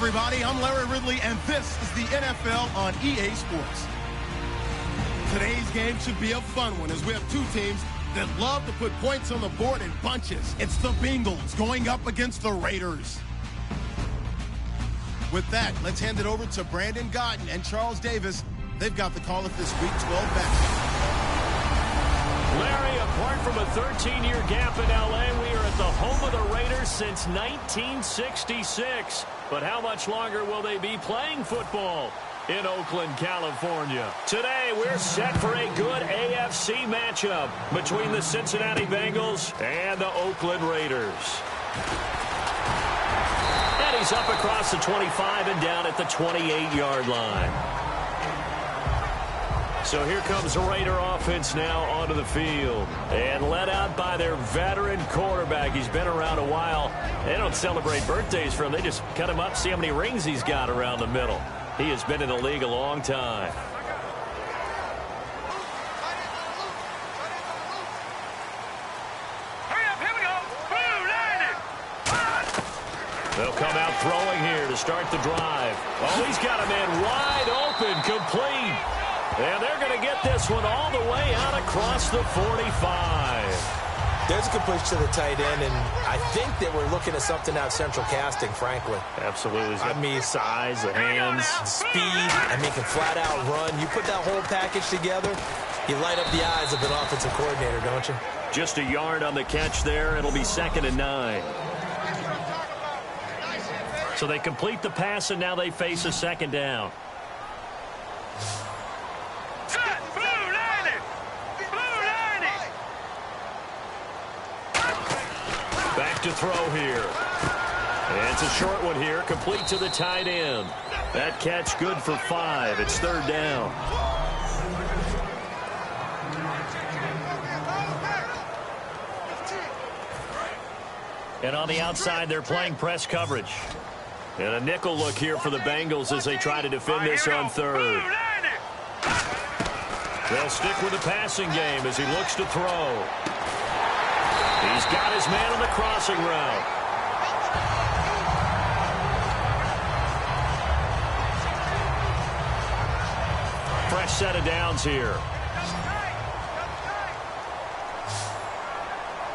everybody. I'm Larry Ridley, and this is the NFL on EA Sports. Today's game should be a fun one, as we have two teams that love to put points on the board in bunches. It's the Bengals going up against the Raiders. With that, let's hand it over to Brandon Gotton and Charles Davis. They've got the call of this Week 12 match. Larry, apart from a 13-year gap in L.A., we are at the home of the Raiders since 1966. But how much longer will they be playing football in Oakland, California? Today, we're set for a good AFC matchup between the Cincinnati Bengals and the Oakland Raiders. And he's up across the 25 and down at the 28-yard line. So here comes the Raider offense now onto the field. And led out by their veteran quarterback. He's been around a while. They don't celebrate birthdays for him. They just cut him up, see how many rings he's got around the middle. He has been in the league a long time. They'll come out throwing here to start the drive. Oh, he's got a man wide open, complete. And they're going to get this one all the way out across the 45. There's a good push to the tight end, and I think that we're looking at something out of central casting, frankly. Absolutely. I mean, size, the hands, speed. I mean, can flat out run. You put that whole package together, you light up the eyes of an offensive coordinator, don't you? Just a yard on the catch there. It'll be 2nd and 9. So they complete the pass, and now they face a 2nd down. Back to throw here. And it's a short one here, complete to the tight end. That catch good for 5. It's 3rd down. And on the outside, they're playing press coverage. And a nickel look here for the Bengals as they try to defend this on 3rd. They'll stick with the passing game as he looks to throw. He's got his man on the crossing route. Fresh set of downs here.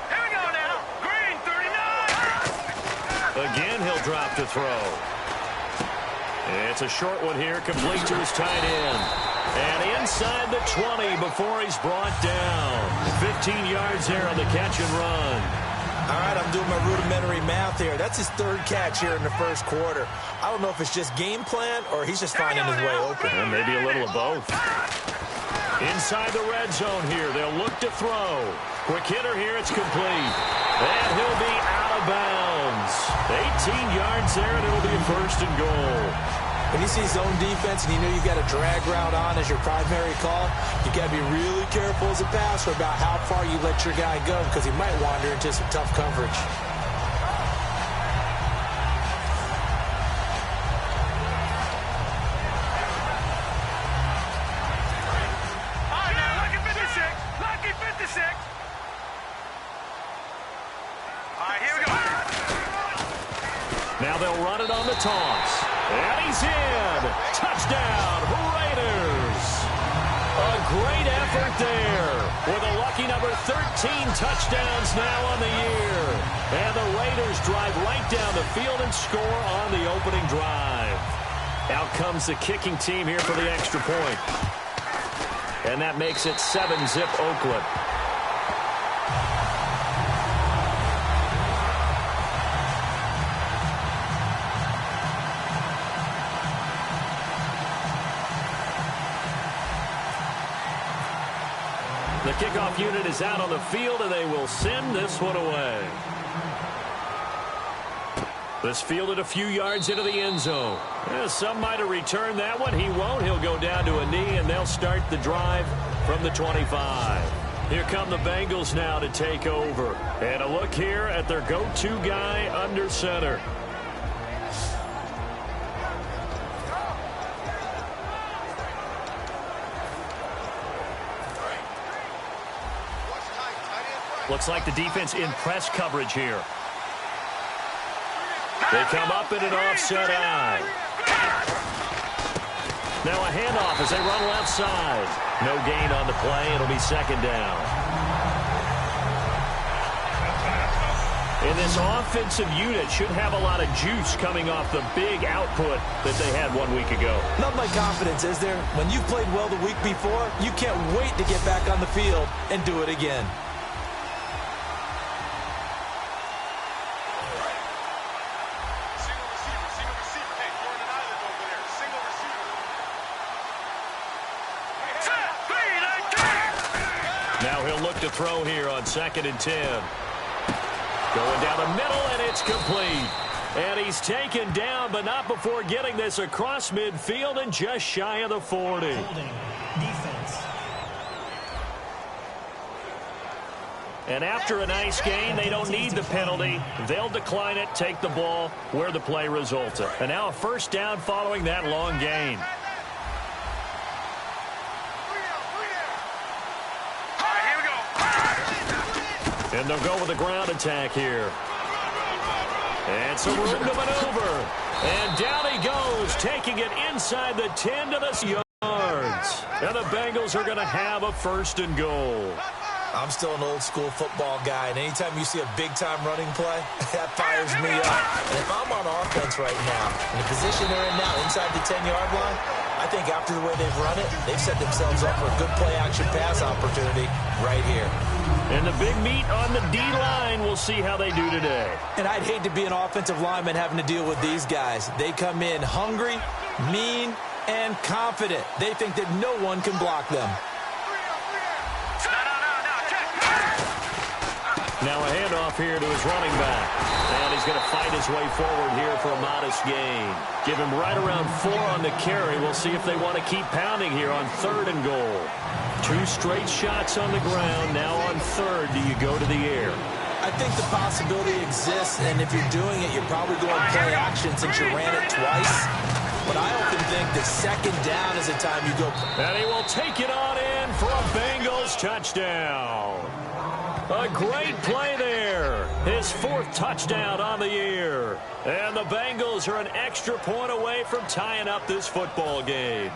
Here we go now. Green, 39. Again, he'll drop to throw. It's a short one here, complete to his tight end. And inside the 20 before he's brought down. 15 yards there on the catch and run. All right, I'm doing my rudimentary math here. That's his 3rd catch here in the 1st quarter. I don't know if it's just game plan or he's just finding his way open. And maybe a little of both. Inside the red zone here. They'll look to throw. Quick hitter here. It's complete. And he'll be out of bounds. 18 yards there, and it'll be a 1st and goal. When you see zone defense and you know you've got a drag route on as your primary call, you got to be really careful as a passer about how far you let your guy go because he might wander into some tough coverage. All right, now, lucky 56. Lucky 56. All right, here we go. Now they'll run it on the toss. And he's in. Touchdown, Raiders. A great effort there with a lucky number 13 touchdowns now on the year. And the Raiders drive right down the field and score on the opening drive. Out comes the kicking team here for the extra point. And that makes it 7-zip Oakland. The kickoff unit is out on the field, and they will send this one away. This fielded a few yards into the end zone. Some might have returned that one. He won't. He'll go down to a knee, and they'll start the drive from the 25. Here come the Bengals now to take over. And a look here at their go-to guy under center. Looks like the defense in press coverage here. They come up in an offset eye. Now a handoff as they run left side. No gain on the play. It'll be second down. And this offensive unit should have a lot of juice coming off the big output that they had 1 week ago. Not like confidence, is there? When you've played well the week before, you can't wait to get back on the field and do it again. Now he'll look to throw here on 2nd and 10. Going down the middle, and it's complete. And he's taken down, but not before getting this across midfield and just shy of the 40. And after a nice gain, they don't need the penalty. They'll decline it, take the ball where the play resulted. And now a first down following that long gain. And they'll go with a ground attack here. And some room to maneuver. And down he goes, taking it inside the 10 to the yards. And the Bengals are going to have a 1st and goal. I'm still an old-school football guy, and anytime you see a big-time running play, that fires me up. And if I'm on offense right now, in the position they're in now, inside the 10-yard line, I think after the way they've run it, they've set themselves up for a good play-action pass opportunity right here. And the big meat on the D-line, we'll see how they do today. And I'd hate to be an offensive lineman having to deal with these guys. They come in hungry, mean, and confident. They think that no one can block them. Now a handoff here to his running back. And he's going to fight his way forward here for a modest gain. Give him right around 4 on the carry. We'll see if they want to keep pounding here on 3rd and goal. 2 straight shots on the ground. Now on 3rd, do you go to the air? I think the possibility exists, and if you're doing it, you're probably going play action since you ran it twice. But I often think that 2nd down is the time you go. And he will take it on in for a Bengals touchdown. A great play there. His 4th touchdown on the year. And the Bengals are an extra point away from tying up this football game.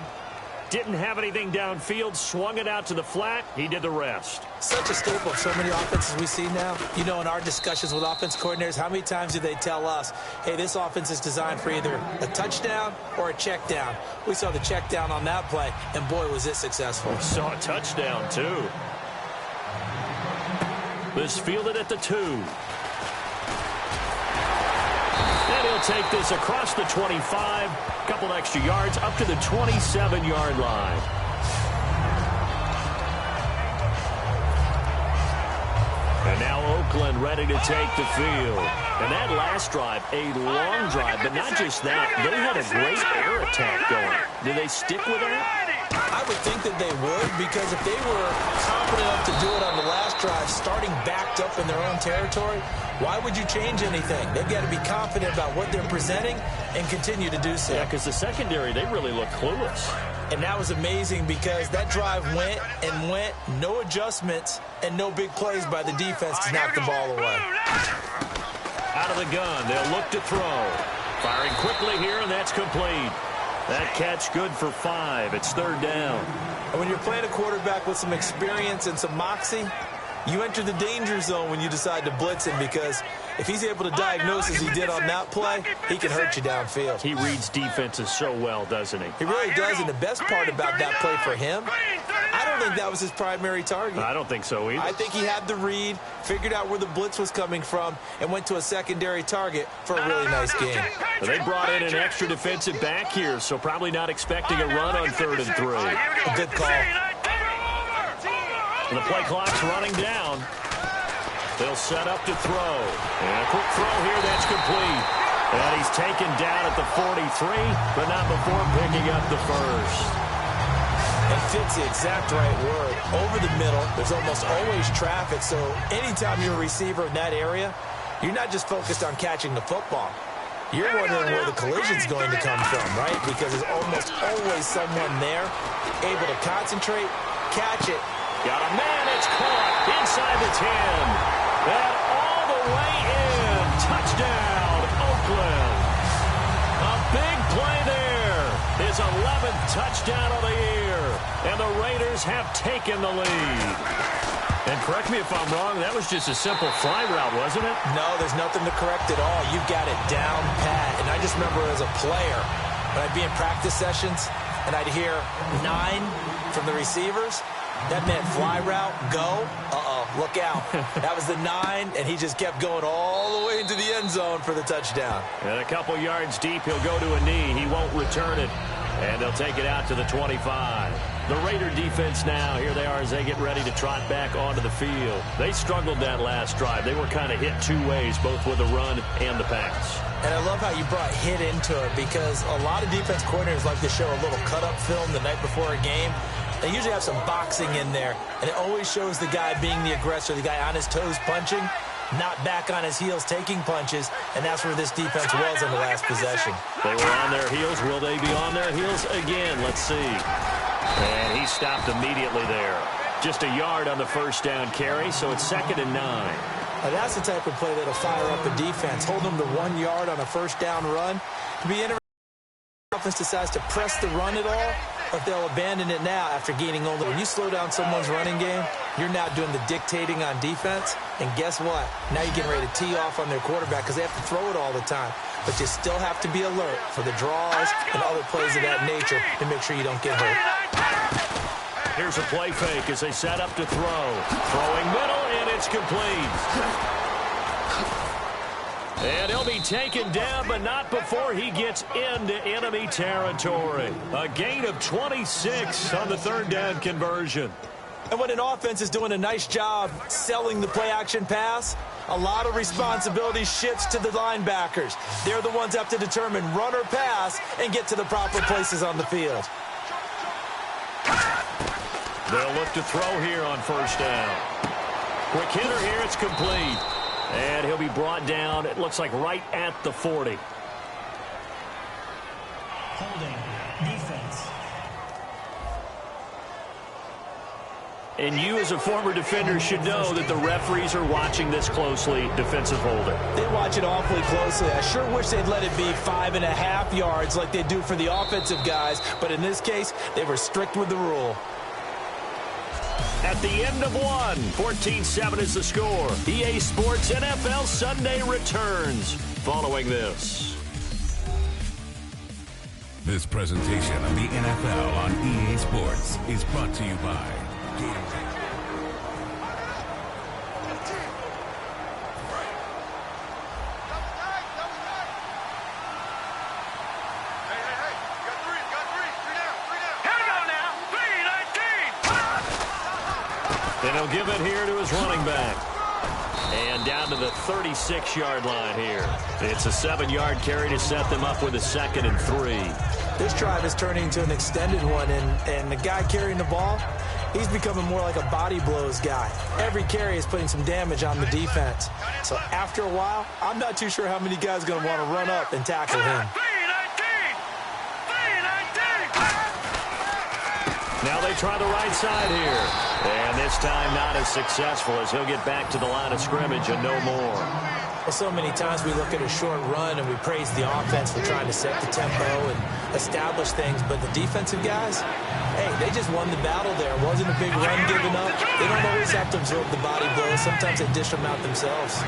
Didn't have anything downfield, swung it out to the flat. He did the rest. Such a staple of so many offenses we see now. You know, in our discussions with offense coordinators, how many times do they tell us, hey, this offense is designed for either a touchdown or a check down. We saw the check down on that play, and boy, was it successful. We saw a touchdown, too. This fielded at the 2. And he'll take this across the 25. Couple extra yards up to the 27-yard line. And now Oakland ready to take the field. And that last drive, a long drive, but not just that. They had a great air attack going. Did they stick with that? I would think that they would, because if they were confident enough to do it on the last drive, starting backed up in their own territory, why would you change anything? They've got to be confident about what they're presenting and continue to do so. Yeah, because the secondary, they really look clueless. And that was amazing because that drive went and went, no adjustments, and no big plays by the defense to knock the ball away. Out of the gun, they'll look to throw. Firing quickly here, and that's complete. That catch good for 5. It's 3rd down. And when you're playing a quarterback with some experience and some moxie, you enter the danger zone when you decide to blitz him, because if he's able to diagnose as he did on that play, he can hurt you downfield. He reads defenses so well, doesn't he? He really does, and the best part about that play for him, I don't think that was his primary target. I don't think so either. I think he had the read, figured out where the blitz was coming from, and went to a secondary target for a really nice game. Well, they brought in an extra defensive back here, so probably not expecting a run on 3rd and 3. A good call. And the play clock's running down. They'll set up to throw. And a quick throw here, that's complete. And he's taken down at the 43, but not before picking up the 1st. It fits the exact right word. Over the middle, there's almost always traffic, so anytime you're a receiver in that area, you're not just focused on catching the football. You're wondering where the collision's going to come from, right? Because there's almost always someone there able to concentrate, catch it. Got a man, it's caught inside the 10. And all the way in. Touchdown, Oakland. 11th touchdown of the year. And the Raiders have taken the lead. And correct me if I'm wrong, that was just a simple fly route, wasn't it? No, there's nothing to correct at all. You got it down pat. And I just remember as a player, when I'd be in practice sessions and I'd hear 9 from the receivers, that meant fly route, go, look out. That was the 9, and he just kept going all the way into the end zone for the touchdown. And a couple yards deep, he'll go to a knee. He won't return it. And they'll take it out to the 25. The Raider defense now, here they are as they get ready to trot back onto the field. They struggled that last drive. They were kind of hit 2 ways, both with the run and the pass. And I love how you brought hit into it, because a lot of defense coordinators like to show a little cut-up film the night before a game. They usually have some boxing in there, and it always shows the guy being the aggressor, the guy on his toes punching, not back on his heels taking punches, and that's where this defense was in the last possession. They were on their heels. Will they be on their heels again? Let's see. And he stopped immediately there. Just a yard on the first down carry, so it's 2nd and 9. Now that's the type of play that'll fire up a defense. Hold them to 1 yard on a first down run. To be interesting, if the offense decides to press the run at all, or if they'll abandon it now after gaining only. When you slow down someone's running game, you're now doing the dictating on defense. And guess what? Now you're getting ready to tee off on their quarterback because they have to throw it all the time. But you still have to be alert for the draws and other plays of that nature to make sure you don't get hurt. Here's a play fake as they set up to throw. Throwing middle, and it's complete. And he'll be taken down, but not before he gets into enemy territory. A gain of 26 on the 3rd down conversion. And when an offense is doing a nice job selling the play-action pass, a lot of responsibility shifts to the linebackers. They're the ones that have to determine run or pass and get to the proper places on the field. They'll look to throw here on 1st down. Quick hitter here, it's complete. And he'll be brought down, it looks like right at the 40. Holding, defense. And you as a former defender should know that the referees are watching this closely, defensive holding. They watch it awfully closely. I sure wish they'd let it be 5.5 yards like they do for the offensive guys. But in this case, they were strict with the rule. At the end of 1, 14-7 is the score. EA Sports NFL Sunday returns following this. This presentation of the NFL on EA Sports is brought to you by Gatorade. And he'll give it here to his running back. And down to the 36-yard line here. It's a 7-yard carry to set them up with a 2nd and 3. This drive is turning into an extended one, and the guy carrying the ball, he's becoming more like a body blows guy. Every carry is putting some damage on the defense. So after a while, I'm not too sure how many guys are going to want to run up and tackle him. Now they try the right side here. And this time not as successful as he'll get back to the line of scrimmage and no more. Well, so many times we look at a short run and we praise the offense for trying to set the tempo and establish things. But the defensive guys, hey, they just won the battle there. It wasn't a big run given up. They don't always have to absorb the body blows. Sometimes they dish them out themselves.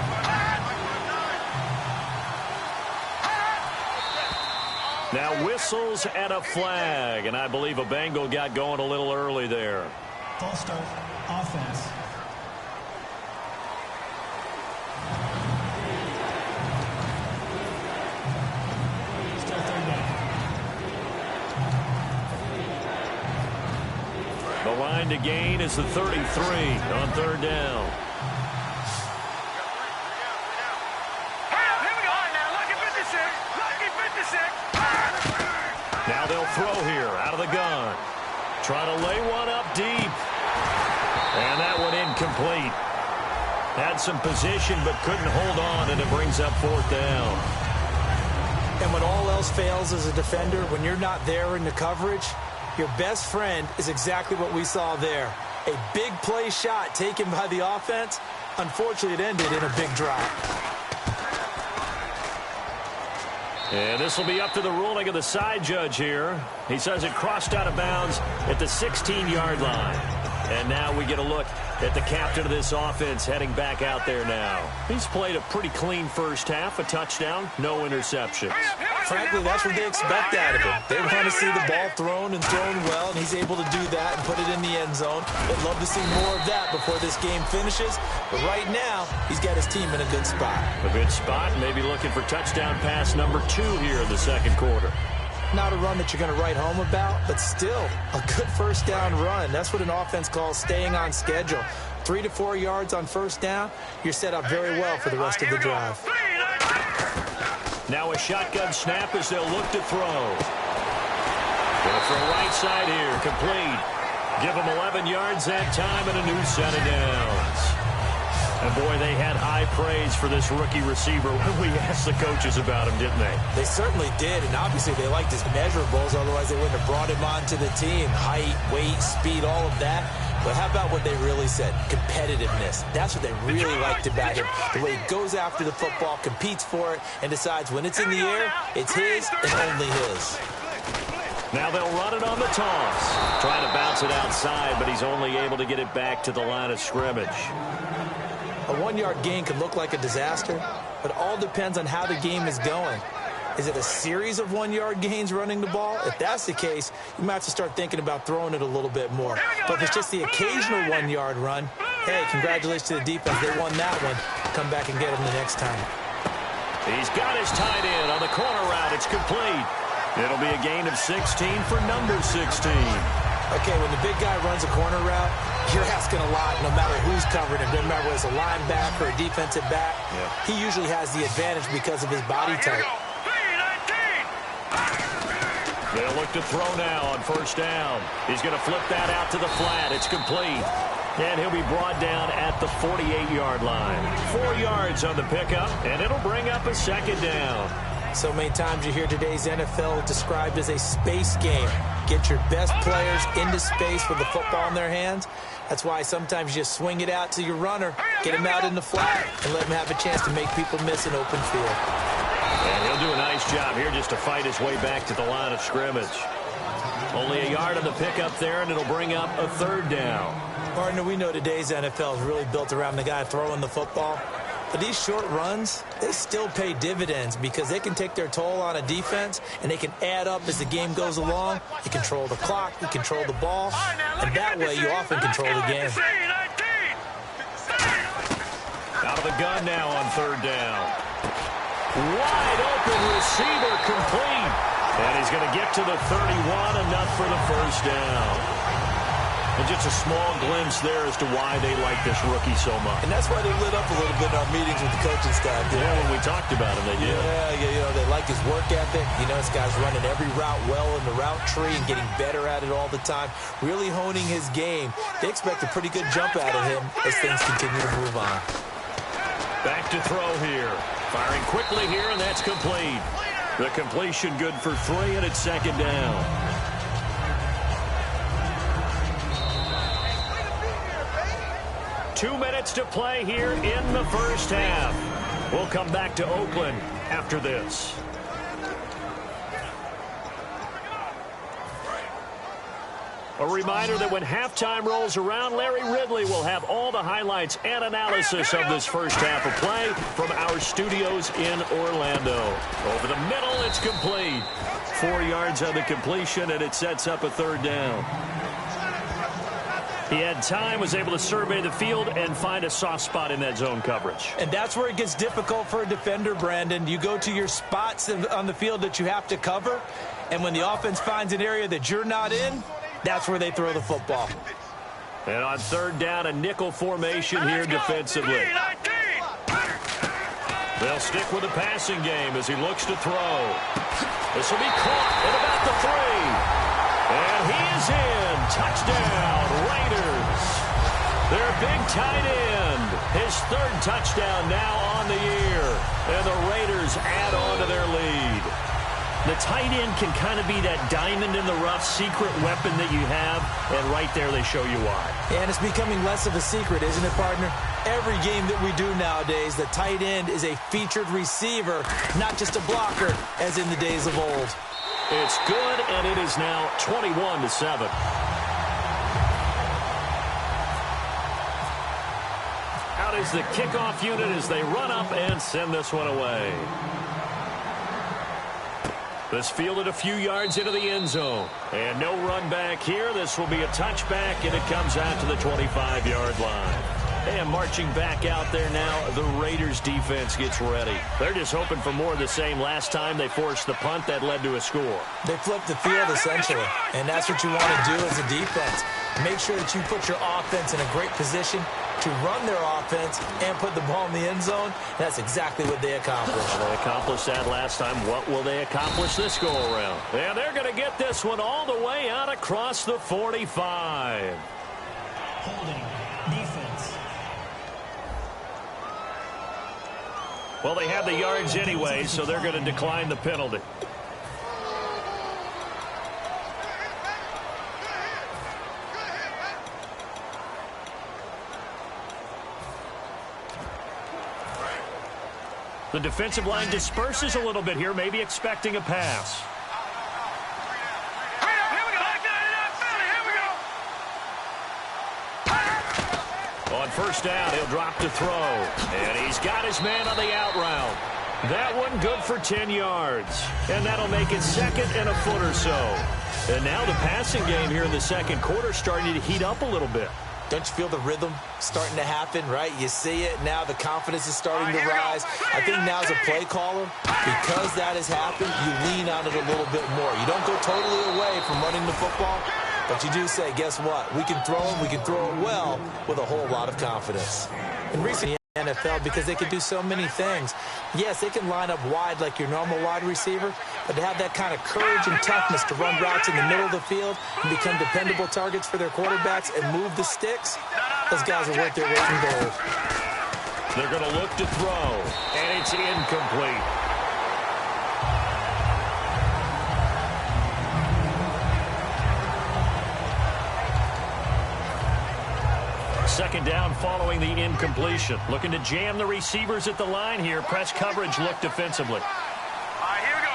Now whistles and a flag, and I believe a Bengal got going a little early there. False start, offense. Still 3rd down. The line to gain is the 33 on 3rd down. Now they'll throw here out of the gun. Trying to lay one up deep. And that one incomplete. Had some position but couldn't hold on, and it brings up 4th down. And when all else fails as a defender, when you're not there in the coverage, your best friend is exactly what we saw there. A big play shot taken by the offense. Unfortunately, it ended in a big drop. And this will be up to the ruling of the side judge here. He says it crossed out of bounds at the 16-yard line. And now we get a look at the captain of this offense heading back out there now. He's played a pretty clean first half, a touchdown, no interceptions. Frankly, that's what they expect out of him. They want to see the ball thrown and thrown well, and he's able to do that and put it in the end zone. They'd love to see more of that before this game finishes. But right now, he's got his team in a good spot. A good spot, maybe looking for touchdown pass number 2 here in the second quarter. Not a run that you're going to write home about, but still a good first down run. That's what an offense calls staying on schedule. 3 to 4 yards on first down, you're set up very well for the rest of the drive. Now a shotgun snap as they'll look to throw. Going to throw right side here, complete. Give them 11 yards that time and a new set of downs. And, boy, they had high praise for this rookie receiver when we asked the coaches about him, didn't they? They certainly did, and obviously they liked his measurables. Otherwise, they wouldn't have brought him onto the team. Height, weight, speed, all of that. But how about what they really said? Competitiveness. That's what they really liked about him. The way he goes after the football, competes for it, and decides when it's in the air, it's his and only his. Now they'll run it on the toss. Trying to bounce it outside, but he's only able to get it back to the line of scrimmage. A 1-yard gain can look like a disaster, but all depends on how the game is going. Is it a series of 1-yard gains running the ball? If that's the case, you might have to start thinking about throwing it a little bit more. But if it's just the occasional 1-yard run, hey, congratulations to the defense. They won that one. Come back and get them the next time. He's got his tight end on the corner route. It's complete. It'll be a gain of 16 for number 16. Okay, when the big guy runs a corner route, you're asking a lot no matter who's covering him. Doesn't matter whether it's a linebacker or a defensive back. Yeah. He usually has the advantage because of his body type. They'll look to throw now on first down. He's going to flip that out to the flat. It's complete. And he'll be brought down at the 48-yard line. 4 yards on the pickup, and it'll bring up a second down. So many times you hear today's NFL described as a space game. Get your best players into space with the football in their hands. That's why sometimes you just swing it out to your runner, get him out in the flat, and let him have a chance to make people miss an open field. And he'll do a nice job here just to fight his way back to the line of scrimmage. Only a yard on the pickup there, and it'll bring up a third down. Partner, we know today's NFL is really built around the guy throwing the football. But these short runs, they still pay dividends because they can take their toll on a defense and they can add up as the game goes along. You control the clock, you control the ball, and that way you often control the game. Out of the gun now on third down. Wide open receiver complete. And he's going to get to the 31, enough for the first down. And just a small glimpse there as to why they like this rookie so much. And that's why they lit up a little bit in our meetings with the coaching staff. Yeah, when we talked about him, they did. Yeah, you know, they like his work ethic. You know, this guy's running every route well in the route tree and getting better at it all the time, really honing his game. They expect a pretty good jump out of him as things continue to move on. Back to throw here. Firing quickly here, and that's complete. The completion good for 3, and it's second down. 2 minutes to play here in the first half. We'll come back to Oakland after this. A reminder that when halftime rolls around, Larry Ridley will have all the highlights and analysis of this first half of play from our studios in Orlando. Over the middle, it's complete. 4 yards on the completion, and it sets up a third down. He had time, was able to survey the field and find a soft spot in that zone coverage. And that's where it gets difficult for a defender, Brandon. You go to your spots on the field that you have to cover, and when the offense finds an area that you're not in, that's where they throw the football. And on third down, a nickel formation here defensively. They'll stick with the passing game as he looks to throw. This will be caught at about the 3. And he is in. Touchdown, Raiders. Their big tight end. His third touchdown now on the year. And the Raiders add on to their lead. The tight end can kind of be that diamond in the rough secret weapon that you have, and right there they show you why. And it's becoming less of a secret, isn't it, partner? Every game that we do nowadays, the tight end is a featured receiver, not just a blocker, as in the days of old. It's good, and it is now 21-7. Out is the kickoff unit as they run up and send this one away. This fielded a few yards into the end zone. And no run back here. This will be a touchback, and it comes out to the 25-yard line. And marching back out there now, the Raiders defense gets ready. They're just hoping for more of the same. Last time they forced the punt that led to a score. They flipped the field, essentially, and that's what you want to do as a defense. Make sure that you put your offense in a great position to run their offense and put the ball in the end zone. That's exactly what they accomplished. They accomplished that last time. What will they accomplish this go-around? And they're going to get this one all the way out across the 45. Holding. Defense. Well, they have the yards anyway, so they're going to decline the penalty. The defensive line disperses a little bit here, maybe expecting a pass. On first down, he'll drop to throw. And he's got his man on the out route. That one good for 10 yards. And that'll make it second and a foot or so. And now the passing game here in the second quarter starting to heat up a little bit. Don't you feel the rhythm starting to happen, right? You see it now. The confidence is starting to rise. I think now as a play caller, because that has happened, you lean on it a little bit more. You don't go totally away from running the football, but you do say, guess what? We can throw it. We can throw it well with a whole lot of confidence. In recent NFL, because they can do so many things. Yes, they can line up wide like your normal wide receiver, but to have that kind of courage and toughness to run routes in the middle of the field and become dependable targets for their quarterbacks and move the sticks, those guys are worth their weight in gold. They're going to look to throw, and it's incomplete. Second down following the incompletion. Looking to jam the receivers at the line here. Press coverage look defensively. Here we go.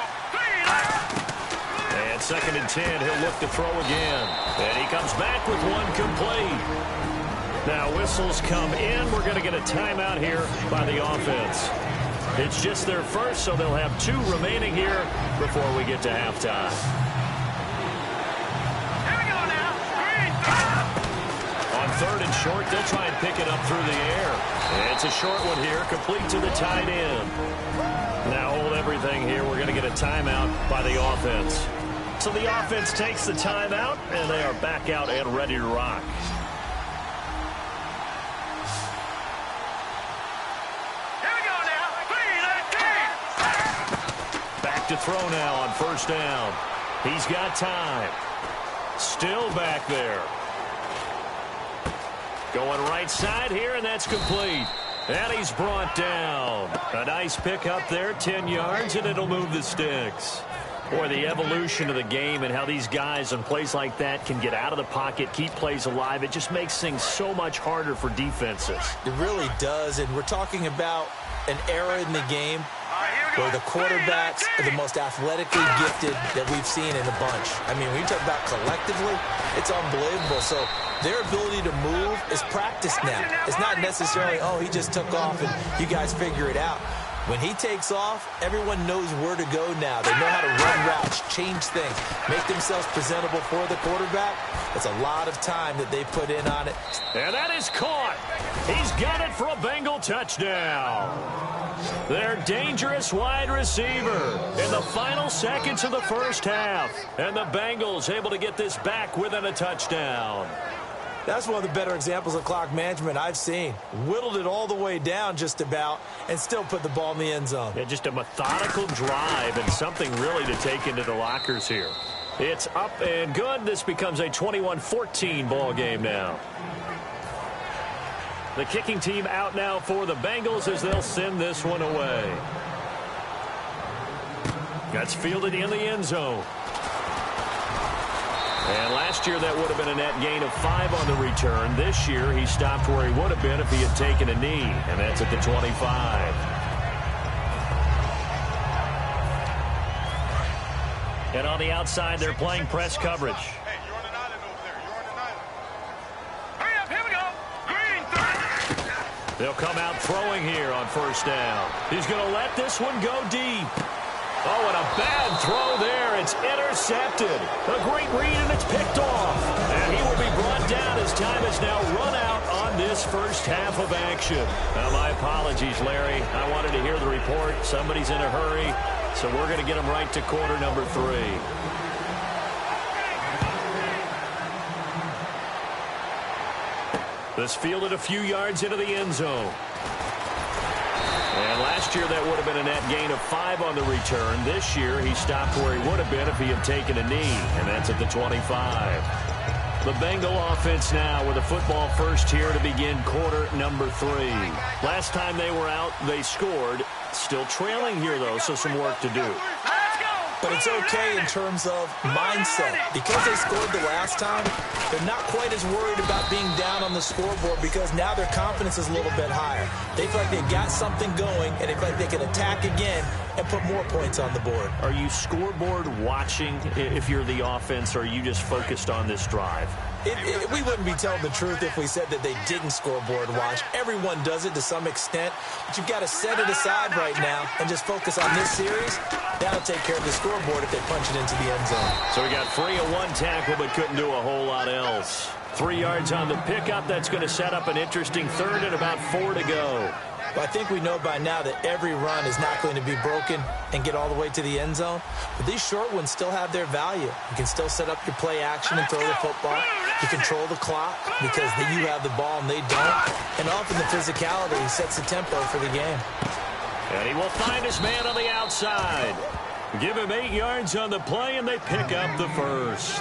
And second and 10, he'll look to throw again. And he comes back with one complete. Now whistles come in. We're going to get a timeout here by the offense. It's just their first, so they'll have 2 remaining here before we get to halftime. Third and short, they'll try and pick it up through the air. And it's a short one here, complete to the tight end. Now hold everything here. We're going to get a timeout by the offense. So the offense takes the timeout, and they are back out and ready to rock. Here we go now. Back to throw now on first down. He's got time. Still back there. Going right side here, and that's complete. And he's brought down. A nice pick up there, 10 yards, and it'll move the sticks. Boy, the evolution of the game and how these guys on plays like that can get out of the pocket, keep plays alive, it just makes things so much harder for defenses. It really does, and we're talking about an era in the game where the quarterbacks are the most athletically gifted that we've seen in a bunch. I mean, when you talk about collectively, it's unbelievable. So their ability to move is practiced now. It's not necessarily, oh, he just took off and you guys figure it out. When he takes off, everyone knows where to go now. They know how to run routes, change things, make themselves presentable for the quarterback. It's a lot of time that they put in on it. And that is caught. He's got it for a Bengal touchdown. Their dangerous wide receiver in the final seconds of the first half. And the Bengals able to get this back within a touchdown. That's one of the better examples of clock management I've seen. Whittled it all the way down just about and still put the ball in the end zone. Yeah, just a methodical drive and something really to take into the lockers here. It's up and good. This becomes a 21-14 ball game now. The kicking team out now for the Bengals as they'll send this one away. That's fielded in the end zone. And last year that would have been a net gain of 5 on the return. This year he stopped where he would have been if he had taken a knee, and that's at the 25. And on the outside, they're playing press coverage. Hey, you're on an island over there. You're on an island. Hurry up, here we go. Green, 30. They'll come out throwing here on first down. He's going to let this one go deep. Oh, and a bad throw there. It's intercepted. A great read, and it's picked off. And he will be brought down as time has now run out on this first half of action. Now, my apologies, Larry. I wanted to hear the report. Somebody's in a hurry, so we're going to get him right to quarter number 3. This fielded a few yards into the end zone. And last year that would have been a net gain of 5 on the return. This year he stopped where he would have been if he had taken a knee, and that's at the 25. The Bengal offense now with a football first here to begin quarter number 3. Last time they were out, they scored. Still trailing here, though, so some work to do. But it's okay in terms of mindset. Because they scored the last time, they're not quite as worried about being down on the scoreboard because now their confidence is a little bit higher. They feel like they've got something going, and they feel like they can attack again and put more points on the board. Are you scoreboard watching if you're the offense, or are you just focused on this drive? We wouldn't be telling the truth if we said that they didn't scoreboard watch. Everyone does it to some extent, but you've got to set it aside right now and just focus on this series. That'll take care of the scoreboard if they punch it into the end zone. So we got 3 of 1 tackle, but couldn't do a whole lot else. 3 yards on the pickup. That's going to set up an interesting third and about 4 to go. But I think we know by now that every run is not going to be broken and get all the way to the end zone. But these short ones still have their value. You can still set up your play action and throw the football. You control the clock because you have the ball and they don't. And often the physicality sets the tempo for the game. And he will find his man on the outside. Give him 8 yards on the play, and they pick up the first.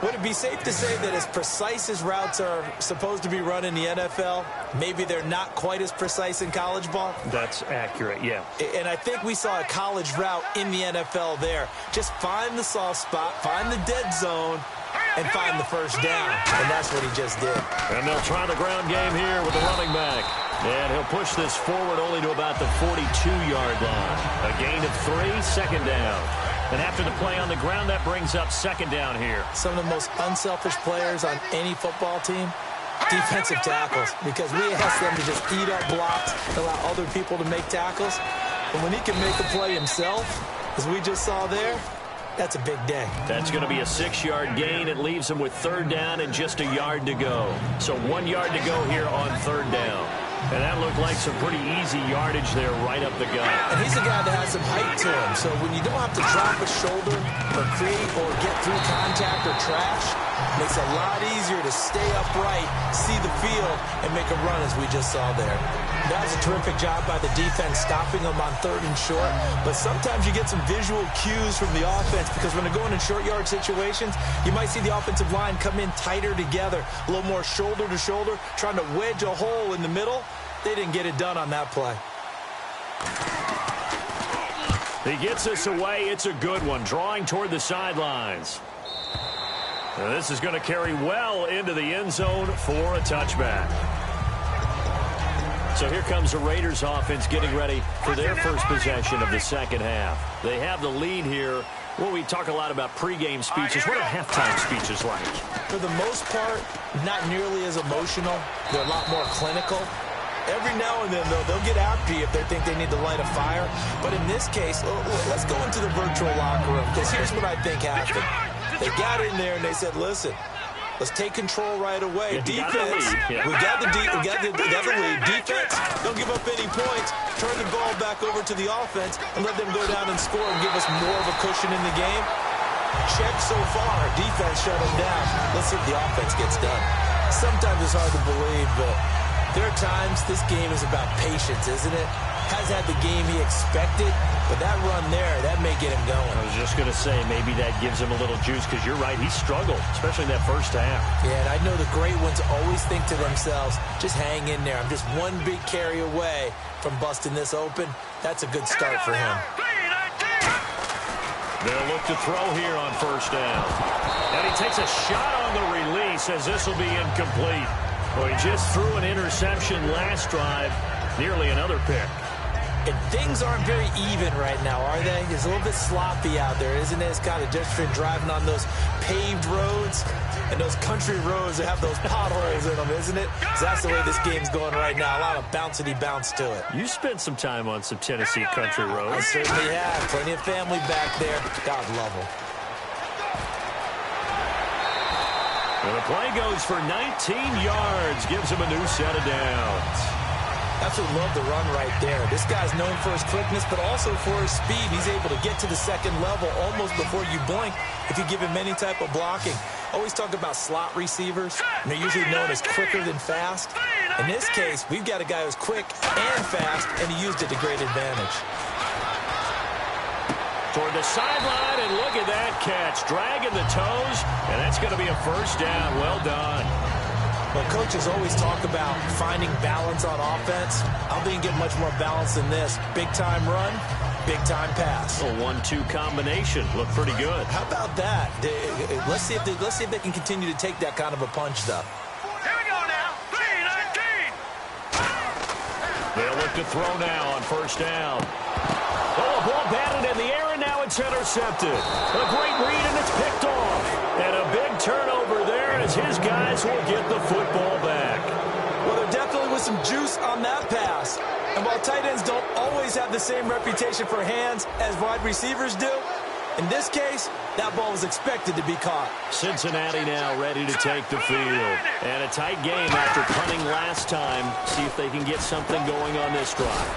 Would it be safe to say that as precise as routes are supposed to be run in the NFL, maybe they're not quite as precise in college ball? That's accurate, yeah. And I think we saw a college route in the NFL there. Just find the soft spot, find the dead zone, and find the first down. And that's what he just did. And they'll try the ground game here with the running back. And he'll push this forward only to about the 42-yard line. A gain of 3, second down. And after the play on the ground, that brings up second down here. Some of the most unselfish players on any football team, defensive tackles, because we ask them to just eat up blocks, allow other people to make tackles. But when he can make a play himself, as we just saw there, that's a big day. That's going to be a 6-yard gain. It leaves him with third down and just a yard to go. So 1 yard to go here on third down. And that looked like some pretty easy yardage there right up the gut. And he's a guy that has some height to him. So when you don't have to drop a shoulder or create or get through contact or trash, it makes it a lot easier to stay upright, see the field, and make a run as we just saw there. That was a terrific job by the defense stopping them on 3rd and short. But sometimes you get some visual cues from the offense because when they're going in short yard situations, you might see the offensive line come in tighter together, a little more shoulder to shoulder, trying to wedge a hole in the middle. They didn't get it done on that play. He gets this away. It's a good one, drawing toward the sidelines. Now this is going to carry well into the end zone for a touchback. So here comes the Raiders offense getting ready for their first possession of the second half. They have the lead here. Well, we talk a lot about pregame speeches. What are halftime speeches like? For the most part, not nearly as emotional. They're a lot more clinical. Every now and then, though, they'll get after you if they think they need to light a fire. But in this case, let's go into the virtual locker room, because here's what I think happened. They got in there and they said, listen, let's take control right away. Defense, we got the lead. Defense, don't give up any points. Turn the ball back over to the offense and let them go down and score and give us more of a cushion in the game. Check so far. Defense shut them down. Let's see if the offense gets done. Sometimes it's hard to believe, but there are times this game is about patience, isn't it? Hasn't had the game he expected, but that run there, that may get him going. I was just going to say, maybe that gives him a little juice, because you're right, he struggled, especially in that first half. Yeah, and I know the great ones always think to themselves, just hang in there. I'm just one big carry away from busting this open. That's a good start for him. They'll look to throw here on first down. And he takes a shot on the release as this will be incomplete. Well, he just threw an interception last drive, nearly another pick. And things aren't very even right now, are they? It's a little bit sloppy out there, isn't it? It's kind of just been driving on those paved roads and those country roads that have those potholes in them, isn't it? 'Cause that's the way this game's going right now. A lot of bouncy bounce to it. You spent some time on some Tennessee country I roads. certainly have. Plenty of family back there. God love them. And the play goes for 19 yards, gives him a new set of downs. Absolutely love the run right there. This guy's known for his quickness, but also for his speed. He's able to get to the second level almost before you blink if you give him any type of blocking. Always talk about slot receivers, and they're usually known as quicker than fast. In this case, we've got a guy who's quick and fast, and he used it to great advantage. Toward the sideline, and look at that catch. Dragging the toes, and that's going to be a first down. Well done. Well, coaches always talk about finding balance on offense. I don't think you get much more balance than this. Big-time run, big-time pass. A 1-2 combination. Looked pretty good. How about that? Let's see if they can continue to take that kind of a punch, though. Here we go now. 3-19. They'll look to throw now on first down. Oh, a ball batted in the air, and now it's intercepted. A great read, and it's picked off. And a big turnover there as his guys will get the football back. Well, there definitely was some juice on that pass. And while tight ends don't always have the same reputation for hands as wide receivers do, in this case, that ball was expected to be caught. Cincinnati now ready to take the field. And a tight game after punting last time. See if they can get something going on this drive.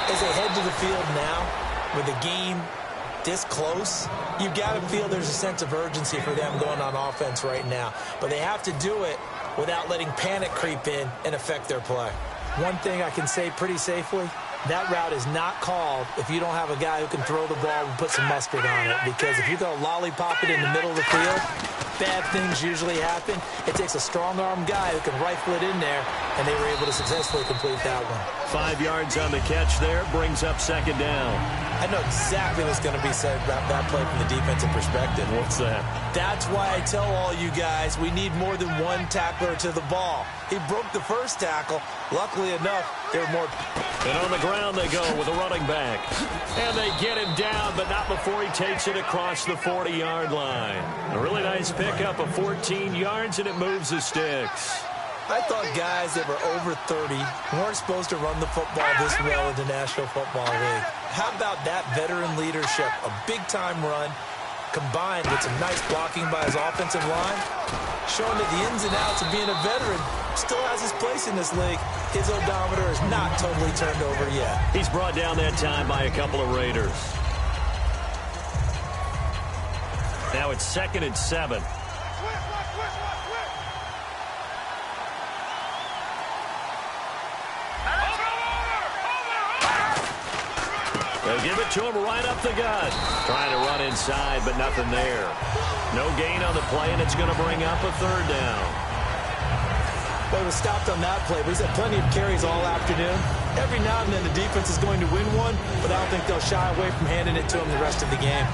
As they head to the field now, with the game this close, you've got to feel there's a sense of urgency for them going on offense right now. But they have to do it without letting panic creep in and affect their play. One thing I can say pretty safely, that route is not called if you don't have a guy who can throw the ball and put some mustard on it. Because if you go lollipop it in the middle of the field, bad things usually happen. It takes a strong-arm guy who can rifle it in there, and they were able to successfully complete that one. 5 yards on the catch there, brings up second down. I know exactly what's going to be said about that play from the defensive perspective. What's that? That's why I tell all you guys we need more than one tackler to the ball. He broke the first tackle. Luckily enough, there were more. And on the ground they go with a running back. And they get him down, but not before he takes it across the 40-yard line. A really nice pickup of 14 yards, and it moves the sticks. I thought guys that were over 30 weren't supposed to run the football this well in the National Football League. How about that veteran leadership? A big-time run combined with some nice blocking by his offensive line, showing that the ins and outs of being a veteran still has his place in this league. His odometer is not totally turned over yet. He's brought down that time by a couple of Raiders. Now it's 2nd and 7. They'll give it to him right up the gut. Trying to run inside, but nothing there. No gain on the play, and it's going to bring up a third down. Well, it was stopped on that play, but he's had plenty of carries all afternoon. Every now and then the defense is going to win one, but I don't think they'll shy away from handing it to him the rest of the game.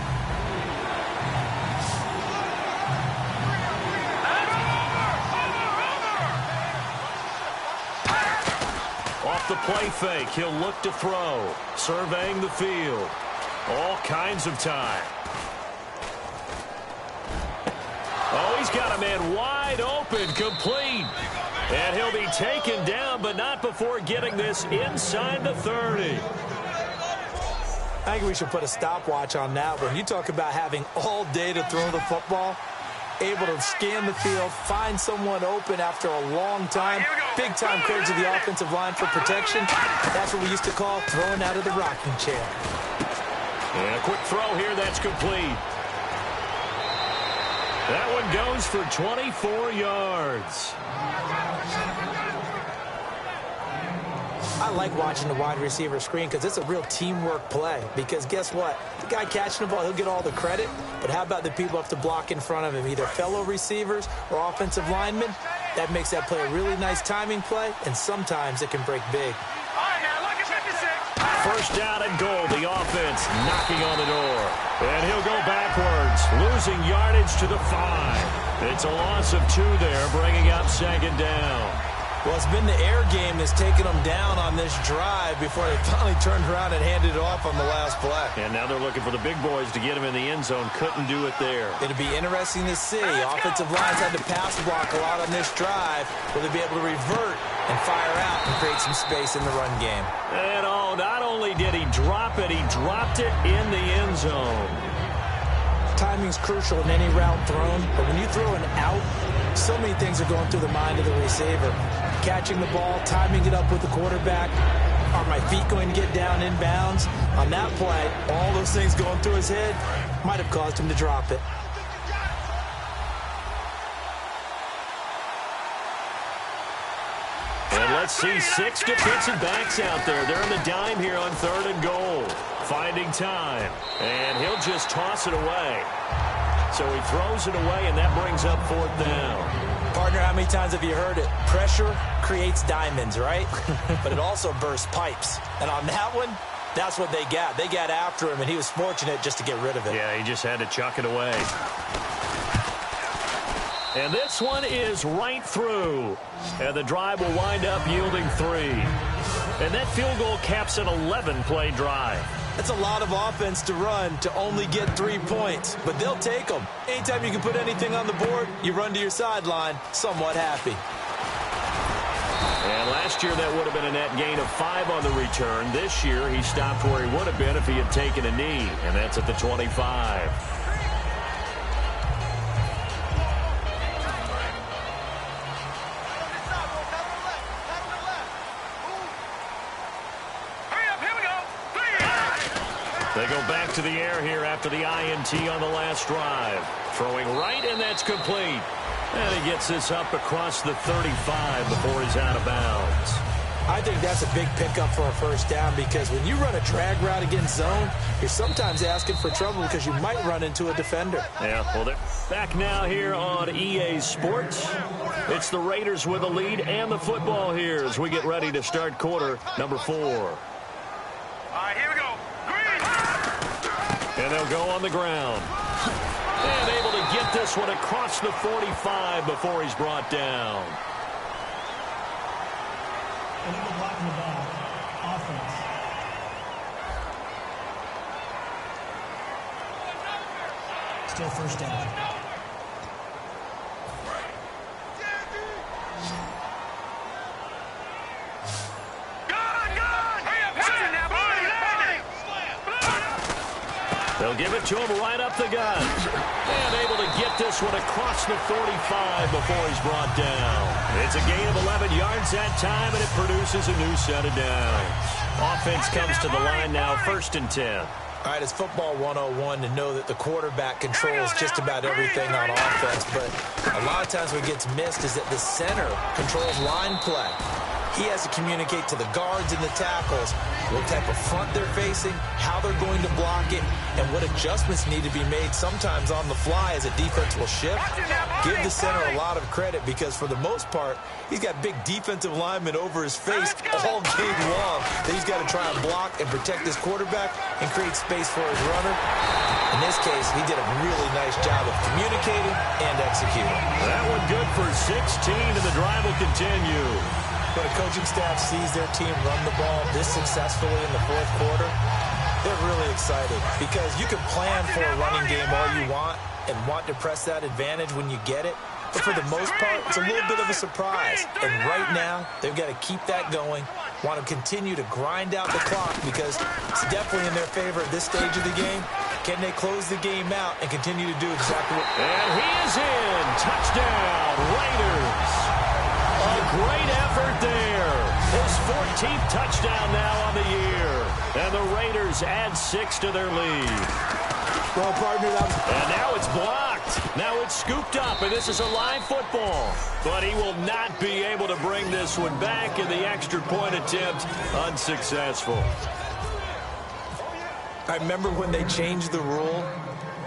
Off the play fake, he'll look to throw. Surveying the field. All kinds of time. Oh, he's got a man wide open, complete. And he'll be taken down, but not before getting this inside the 30. I think we should put a stopwatch on that one. You talk about having all day to throw the football, able to scan the field, find someone open after a long time. Big-time credit to the offensive line for protection. That's what we used to call throwing out of the rocking chair. And a quick throw here, that's complete. That one goes for 24 yards. I like watching the wide receiver screen because it's a real teamwork play. Because guess what? The guy catching the ball, he'll get all the credit. But how about the people have to block in front of him, either fellow receivers or offensive linemen? That makes that play a really nice timing play, and sometimes it can break big. All right, now look at 56. first down and goal. The offense knocking on the door. And he'll go backwards, losing yardage to the 5. It's a loss of 2 there, bringing up second down. Well, it's been the air game that's taken them down on this drive before they finally turned around and handed it off on the last play. And now they're looking for the big boys to get him in the end zone. Couldn't do it there. It'll be interesting to see. Offensive lines had to pass block a lot on this drive. Will they be able to revert and fire out and create some space in the run game? And not only did he drop it, he dropped it in the end zone. Timing's crucial in any route thrown, but when you throw an out, so many things are going through the mind of the receiver. Catching the ball, timing it up with the quarterback. Are my feet going to get down in bounds? On that play, all those things going through his head might have caused him to drop it. And let's see 6 defensive backs out there. They're in the dime here on 3rd and goal. Finding time. And he'll just toss it away. So he throws it away, and that brings up 4th down. Partner, how many times have you heard it? Pressure creates diamonds, right? But it also bursts pipes. And on that one, that's what they got. They got after him, and he was fortunate just to get rid of it. Yeah, he just had to chuck it away. And this one is right through. And the drive will wind up yielding 3. And that field goal caps an 11-play drive. That's a lot of offense to run to only get 3 points, but they'll take them. Anytime you can put anything on the board, you run to your sideline somewhat happy. And last year that would have been a net gain of 5 on the return. This year he stopped where he would have been if he had taken a knee, and that's at the 25. They go back to the air here after the INT on the last drive. Throwing right, and that's complete. And he gets this up across the 35 before he's out of bounds. I think that's a big pickup for a first down because when you run a drag route against zone, you're sometimes asking for trouble because you might run into a defender. Yeah, well, they're back now here on EA Sports. It's the Raiders with a lead and the football here as we get ready to start quarter number 4. All right, here we go. And they'll go on the ground. And able to get this one across the 45 before he's brought down. Illegal block in the back. Offense. Still first down. They'll give it to him right up the gut. And able to get this one across the 45 before he's brought down. It's a gain of 11 yards that time, and it produces a new set of downs. Offense comes to the line now, 1st and 10. All right, it's football 101 to know that the quarterback controls just about everything on offense, but a lot of times what gets missed is that the center controls line play. He has to communicate to the guards and the tackles what type of front they're facing, how they're going to block it, and what adjustments need to be made sometimes on the fly as a defense will shift. Give the center a lot of credit because for the most part, he's got big defensive linemen over his face all game long that he's got to try and block and protect his quarterback and create space for his runner. In this case, he did a really nice job of communicating and executing. That one good for 16, and the drive will continue. When a coaching staff sees their team run the ball this successfully in the 4th quarter, they're really excited because you can plan for a running game all you want and want to press that advantage when you get it. But for the most part, it's a little bit of a surprise. And right now, they've got to keep that going, want to continue to grind out the clock because it's definitely in their favor at this stage of the game. Can they close the game out and continue to do exactly what... And he is in. Touchdown, Raiders. A great effort there. His 14th touchdown now on the year. And the Raiders add 6 to their lead. Well, partner, and now it's blocked. Now it's scooped up, and this is a live football. But he will not be able to bring this one back, and the extra point attempt unsuccessful. I remember when they changed the rule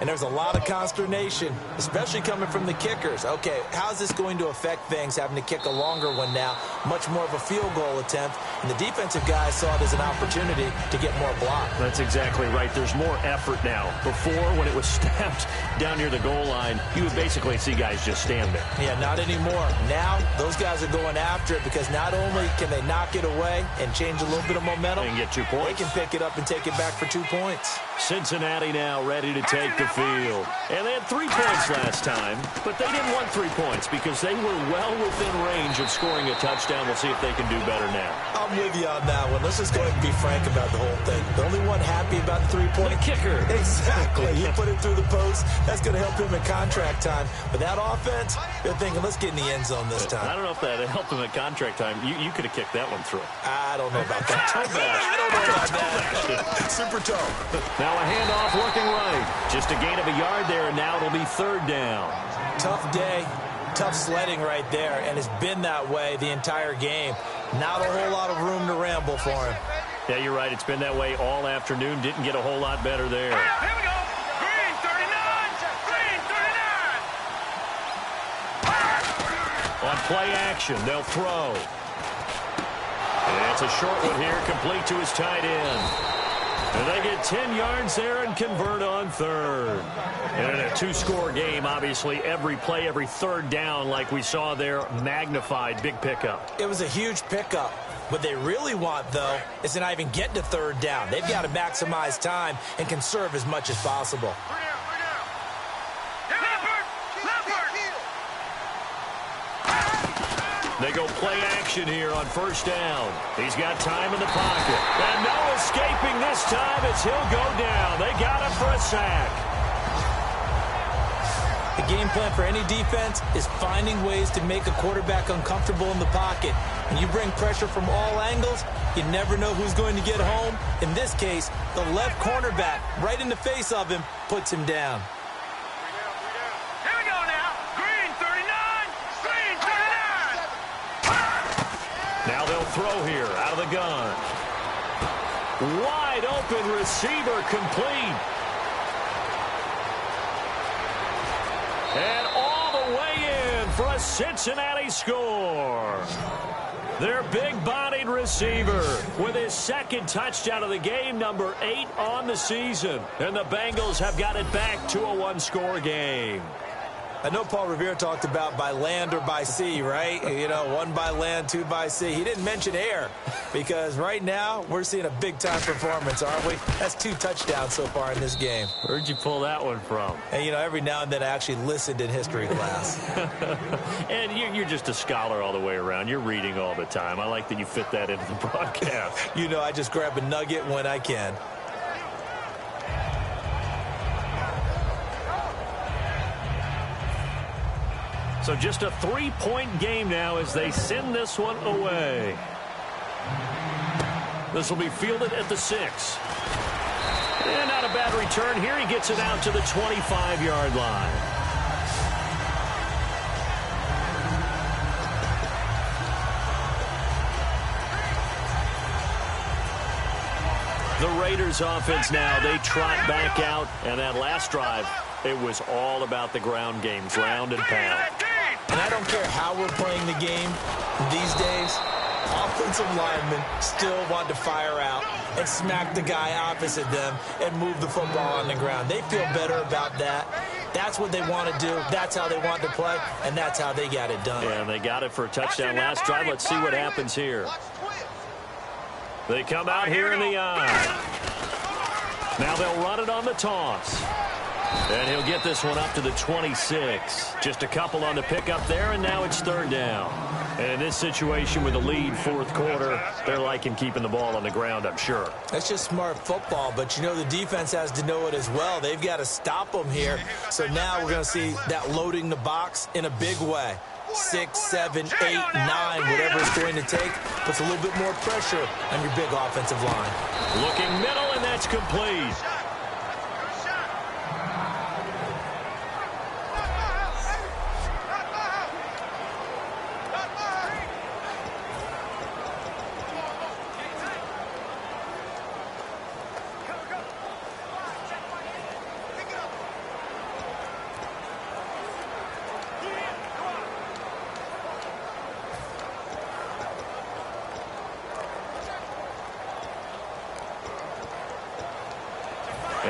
and there's a lot of consternation, especially coming from the kickers. Okay, how's this going to affect things, having to kick a longer one now, much more of a field goal attempt, and the defensive guys saw it as an opportunity to get more block. That's exactly right. There's more effort now. Before, when it was snapped down near the goal line, you would basically see guys just stand there. Yeah, not anymore. Now, those guys are going after it because not only can they knock it away and change a little bit of momentum, and get 2 points, they can pick it up and take it back for 2 points. Cincinnati now ready to take the field. And they had 3 points last time, but they didn't want 3 points because they were well within range of scoring a touchdown. We'll see if they can do better now. I'm with you on that one. Let's just go ahead and be frank about the whole thing. The only one happy about the 3-point kicker. Exactly. He put it through the post. That's going to help him in contract time. But that offense, they're thinking, let's get in the end zone this time. I don't know if that helped him at contract time. You could have kicked that one through. I don't know about that. I don't know about that. Super toe. Now a handoff looking right. Just a gain of a yard there, and now it'll be 3rd down. Tough day. Tough sledding right there, and it's been that way the entire game. Not a whole lot of room to ramble for him. Yeah, you're right. It's been that way all afternoon. Didn't get a whole lot better there. Here we go. Green 39. Green 39. On play action, they'll throw. And it's a short one here, complete to his tight end. And they get 10 yards there and convert on 3rd. And in a 2-score game, obviously, every play, every 3rd down, like we saw there, magnified, big pickup. It was a huge pickup. What they really want, though, is to not even get to 3rd down. They've got to maximize time and conserve as much as possible. They go play action here on 1st down. He's got time in the pocket. And no escaping this time as he'll go down. They got him for a sack. The game plan for any defense is finding ways to make a quarterback uncomfortable in the pocket. When you bring pressure from all angles, you never know who's going to get home. In this case, the left cornerback, right in the face of him, puts him down. Here we go now. Green 39. Green 39. Now they'll throw here out of the gun. Wide open receiver complete. And all the way in for a Cincinnati score. Their big-bodied receiver with his 2nd touchdown of the game, number 8 on the season. And the Bengals have got it back to a 1-score game. I know Paul Revere talked about by land or by sea, right? You know, 1 by land, 2 by sea. He didn't mention air because right now we're seeing a big-time performance, aren't we? That's 2 touchdowns so far in this game. Where'd you pull that one from? And, you know, every now and then I actually listened in history class. And you're just a scholar all the way around. You're reading all the time. I like that you fit that into the broadcast. You know, I just grab a nugget when I can. So just a 3-point game now as they send this one away. This will be fielded at the 6. And not a bad return here. He gets it out to the 25-yard line. The Raiders offense now, they trot back out. And that last drive, it was all about the ground game, ground and pound. And I don't care how we're playing the game these days, offensive linemen still want to fire out and smack the guy opposite them and move the football on the ground. They feel better about that. That's what they want to do. That's how they want to play, and that's how they got it done. Yeah, and they got it for a touchdown last drive. Let's see what happens here. They come out here in the eye. Now they'll run it on the toss. And he'll get this one up to the 26. Just a couple on the pickup there, and now it's 3rd down. And in this situation with a lead 4th quarter, they're liking keeping the ball on the ground, I'm sure. That's just smart football, but you know the defense has to know it as well. They've got to stop them here. So now we're going to see that loading the box in a big way. 6, 7, 8, 9, whatever it's going to take, puts a little bit more pressure on your big offensive line. Looking middle, and that's complete.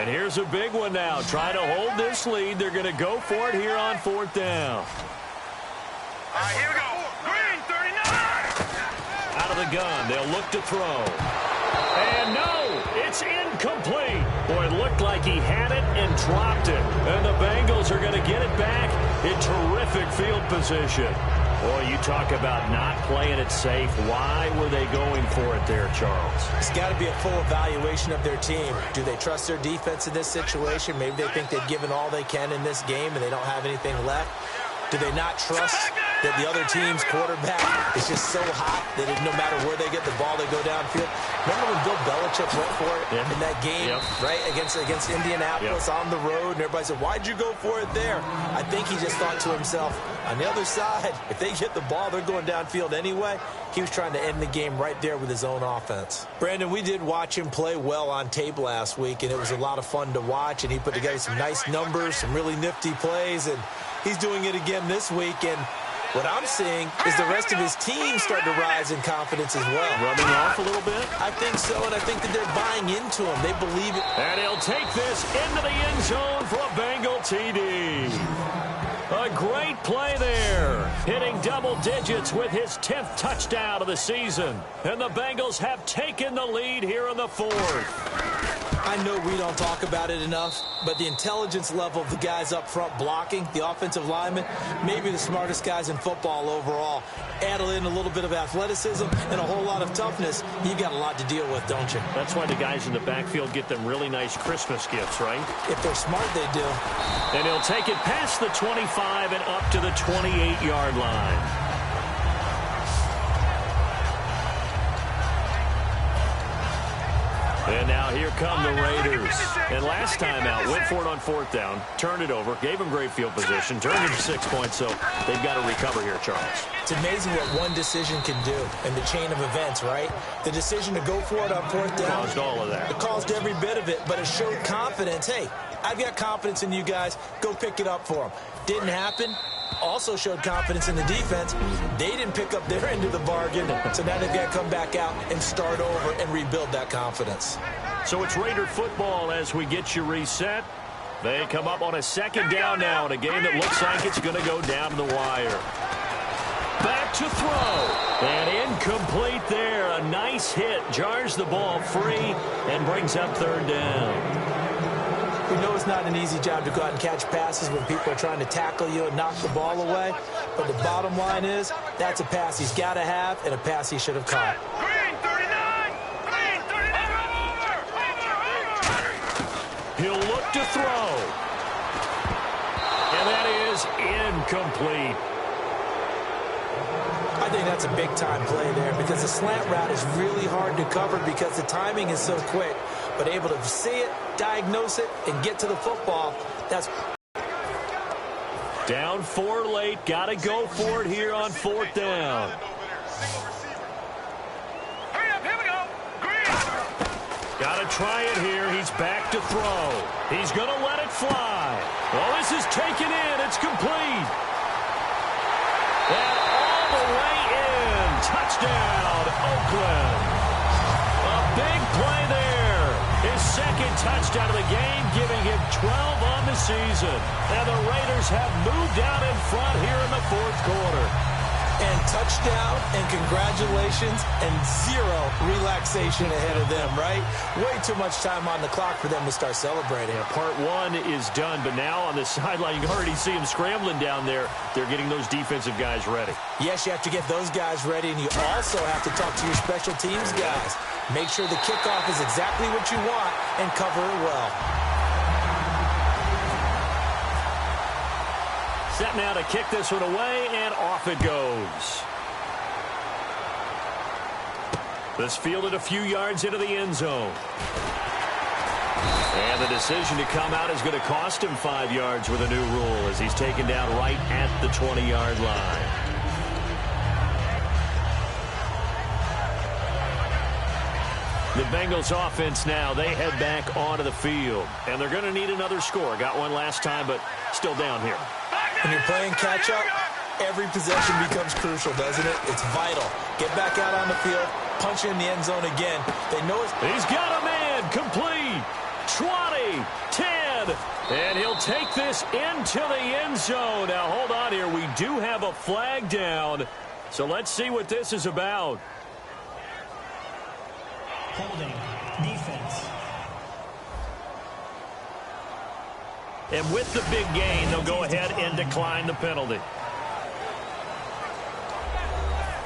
And here's a big one now. Trying to hold this lead. They're going to go for it here on 4th down. Here we go. Green, 39. Out of the gun. They'll look to throw. And no, it's incomplete. Boy, it looked like he had it and dropped it. And the Bengals are going to get it back in terrific field position. Boy, you talk about not playing it safe. Why were they going for it there, Charles? It's got to be a full evaluation of their team. Do they trust their defense in this situation? Maybe they think they've given all they can in this game and they don't have anything left. Do they not trust that the other team's quarterback is just so hot that no matter where they get the ball, they go downfield? Remember when Bill Belichick went for it in that game, right, against Indianapolis on the road, and everybody said, why'd you go for it there? I think he just thought to himself, on the other side, if they get the ball, they're going downfield anyway. He was trying to end the game right there with his own offense. Brandon, we did watch him play well on tape last week, and it was a lot of fun to watch, and he put together some nice numbers, some really nifty plays, and he's doing it again this week, and what I'm seeing is the rest of his team starting to rise in confidence as well. Rubbing off a little bit? I think so, and I think that they're buying into him. They believe it. And he'll take this into the end zone for a Bengal TD. A great play there, hitting double digits with his 10th touchdown of the season. And the Bengals have taken the lead here in the 4th. I know we don't talk about it enough, but the intelligence level of the guys up front blocking, the offensive linemen, maybe the smartest guys in football overall. Add in a little bit of athleticism and a whole lot of toughness, you've got a lot to deal with, don't you? That's why the guys in the backfield get them really nice Christmas gifts, right? If they're smart, they do. And he'll take it past the 25 and up to the 28-yard line. And now here come the Raiders. And last time out, went for it on 4th down, turned it over, gave them great field position, turned it to 6 points, so they've got to recover here, Charles. It's amazing what one decision can do in the chain of events, right? The decision to go for it on 4th down. Caused all of that. It caused every bit of it, but it showed confidence. Hey, I've got confidence in you guys. Go pick it up for them. Didn't happen. Also showed confidence in the defense. They didn't pick up their end of the bargain, so now they've got to come back out and start over and rebuild that confidence. So it's Raider football as we get you reset. They come up on a 2nd down now in a game that looks like it's going to go down to the wire. Back to throw. And incomplete there. A nice hit. Jars the ball free and brings up 3rd down. We know it's not an easy job to go out and catch passes when people are trying to tackle you and knock the ball away. But the bottom line is, that's a pass he's got to have and a pass he should have caught. Green, 39. Green, 39. He'll look to throw. And that is incomplete. I think that's a big-time play there because the slant route is really hard to cover because the timing is so quick. But able to see it, diagnose it, and get to the football, that's... Down 4 late. Got to go for it here on 4th down. Hurry up, here we go. Green. Got to try it here. He's back to throw. He's going to let it fly. Well, this is taken in. It's complete. And all the way in. Touchdown, Oakland. A big play there. His 2nd touchdown of the game, giving him 12 on the season. And the Raiders have moved out in front here in the 4th quarter. And touchdown, and congratulations, and 0 relaxation ahead of them, right? Way too much time on the clock for them to start celebrating. Yeah, part 1 is done, but now on the sideline, you can already see them scrambling down there. They're getting those defensive guys ready. Yes, you have to get those guys ready, and you also have to talk to your special teams guys. Make sure the kickoff is exactly what you want and cover it well. Set now to kick this one away, and off it goes. This fielded a few yards into the end zone. And the decision to come out is going to cost him 5 yards with a new rule as he's taken down right at the 20-yard line. The Bengals offense now, they head back onto the field. And they're going to need another score. Got one last time, but still down here. When you're playing catch-up, every possession becomes crucial, doesn't it? It's vital. Get back out on the field, punch in the end zone again. They know it's... He's got a man, complete. 20, 10, and he'll take this into the end zone. Now, hold on here. We do have a flag down, so let's see what this is about. Holding. Defense. And with the big gain, they'll go ahead and decline the penalty.